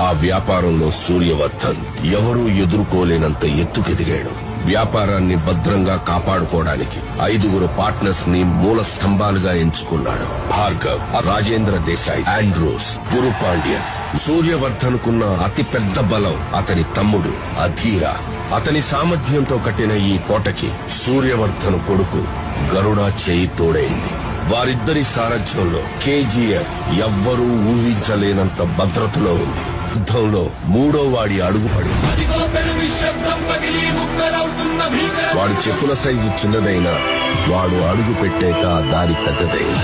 ఆ వ్యాపారంలో సూర్యవర్ధన్ ఎవరూ ఎదుర్కోలేనంత ఎత్తుకెదిగాడు. వ్యాపారాన్ని భద్రంగా కాపాడుకోవడానికి 5 పార్ట్నర్స్ ని మూల స్తంభాలుగా ఎంచుకున్నాడు. భార్గవ్, రాజేంద్ర దేశాయ్, ఆండ్రూస్, గురు పాండ్యన్. సూర్యవర్ధన్ కున్న అతి పెద్ద బలం అతని తమ్ముడు అధీరా. అతని సామర్థ్యంతో కట్టిన ఈ కోటకి సూర్యవర్ధన్ కొడుకు గరుడ చేయి తోడైంది. వారిద్దరి సారథ్యంలో కేజీఎఫ్ ఎవ్వరూ ఊహించలేనంత భద్రతలో ఉంది. యుద్ధంలో 3వ వాడి అడుగుపడింది. వాడు చెప్పుల సైజు చిన్నదైనా వాడు అడుగు పెట్టాక దారి పెద్దదైంది.